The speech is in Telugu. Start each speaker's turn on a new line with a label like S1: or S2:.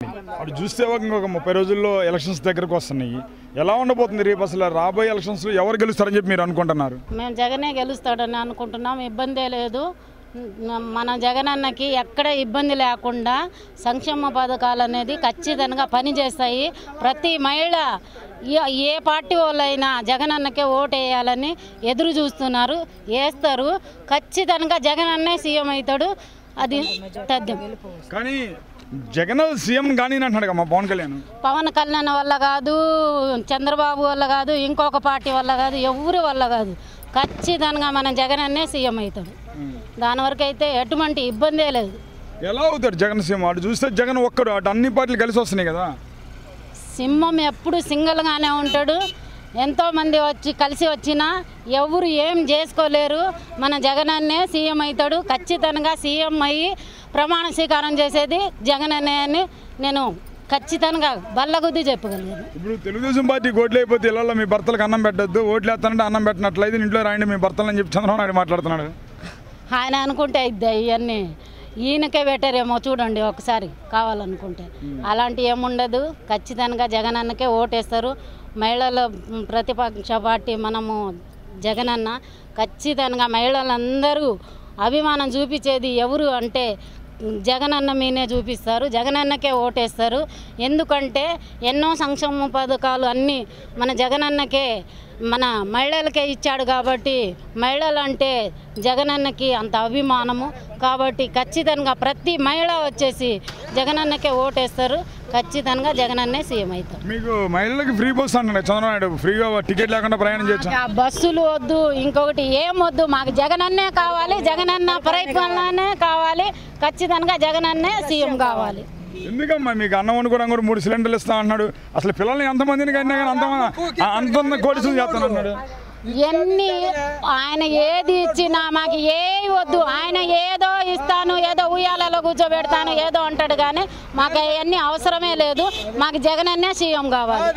S1: అటు చూస్తే ఇంకొక 30 రోజుల్లో ఎలక్షన్స్ దగ్గరకు వస్తున్నాయి. ఎలా ఉండబోతుంది రేపు అసలు రాబోయే ఎలక్షన్స్లో ఎవరు గెలుస్తారని చెప్పి మీరు అనుకుంటున్నారు?
S2: మేము జగనే గెలుస్తాడని అనుకుంటున్నాం. ఇబ్బందే లేదు. మన జగనన్నకి ఎక్కడ ఇబ్బంది లేకుండా సంక్షేమ పథకాలు అనేది ఖచ్చితంగా పనిచేస్తాయి. ప్రతి మహిళ ఏ పార్టీ వాళ్ళైనా జగనన్నకే ఓటు వేయాలని ఎదురు చూస్తున్నారు, వేస్తారు. ఖచ్చితంగా జగనన్నే సీఎం అవుతాడు. అది తథ్యం.
S1: కానీ జగన్ సీఎం కానీ అంటున్నాడు మా
S2: పవన్ కళ్యాణ్ వల్ల కాదు, చంద్రబాబు వల్ల కాదు, ఇంకొక పార్టీ వల్ల కాదు, ఎవరి వల్ల కాదు. ఖచ్చితంగా మన జగనన్నే సీఎం అవుతాడు. దాని వరకు అయితే ఎటువంటి ఇబ్బందే లేదు.
S1: ఎలా అవుతాడు జగన్ సీఎం? అటు చూస్తే జగన్ ఒక్కడు, అటు అన్ని పార్టీలు కలిసి వస్తున్నాయి కదా.
S2: సింహం ఎప్పుడు సింగిల్గానే ఉంటాడు. ఎంతోమంది వచ్చి కలిసి వచ్చినా ఎవరు ఏం చేసుకోలేరు. మన జగనన్నే సీఎం అవుతాడు. ఖచ్చితంగా సీఎం అయ్యి ప్రమాణ స్వీకారం చేసేది జగనన్నే అని నేను ఖచ్చితంగా బల్లగుద్ది చెప్పగలిగాను.
S1: ఇప్పుడు తెలుగుదేశం పార్టీ ఓట్లు అయిపోతే ఇళ్ళలో మీ భర్తలకు అన్నం పెట్టద్దు, ఓట్లు వేస్తానంటే అన్నం పెట్టినట్లయితే ఇంట్లో రాయండి మీ భర్తలు అని చెప్పి చంద్రబాబు నాయుడు మాట్లాడుతున్నాడు.
S2: ఆయన అనుకుంటే ఇద్దా ఇవన్నీ ఈయనకే పెట్టారేమో చూడండి ఒకసారి కావాలనుకుంటే. అలాంటి ఏముండదు. ఖచ్చితంగా జగనన్నకే ఓటేస్తారు. మహిళల ప్రతిపక్ష పార్టీ మనము జగనన్న. ఖచ్చితంగా మహిళలందరూ అభిమానం చూపించేది ఎవరు అంటే జగనన్న మీనే చూపిస్తారు. జగనన్నకే ఓటేస్తారు. ఎందుకంటే ఎన్నో సంక్షేమ పథకాలు అన్నీ మన జగనన్నకే, మన మహిళలకే ఇచ్చాడు. కాబట్టి మహిళలు అంటే జగనన్నకి అంత అభిమానము. కాబట్టి ఖచ్చితంగా ప్రతి మహిళ వచ్చేసి జగనన్నకే ఓటేస్తారు. ఖచ్చితంగా జగనన్నే సీఎం అవుతారు.
S1: మీకు మహిళలకు ఫ్రీ బస్ అంటున్నాడు చంద్రబాబు నాయుడు, ఫ్రీగా టికెట్ లేకుండా ప్రయాణం చేయొచ్చు.
S2: బస్సులు వద్దు, ఇంకొకటి ఏం వద్దు. మాకు జగనన్నే కావాలి, జగనన్న పరిపాలనే కావాలి. ఖచ్చితంగా జగనన్నే సీఎం కావాలి.
S1: ఎందుకమ్మా మీకు అన్నం వండుకోవడం కూడా 3 సిలిండర్లు ఇస్తా అన్నాడు. అసలు పిల్లల్ని ఎంతమందిని కన్నా కానీ అంత కోడిసులు చేస్తాను అన్నాడు.
S2: ఎన్ని ఆయన ఏది ఇచ్చినా మాకు ఏవి వద్దు. ఆయన ఏదో ఇస్తాను, ఏదో ఉయ్యాలలో కూర్చోబెడతాను, ఏదో అంటాడు. కానీ మాకు అవన్నీ అవసరమే లేదు. మాకు జగనన్నే సీఎం కావాలి.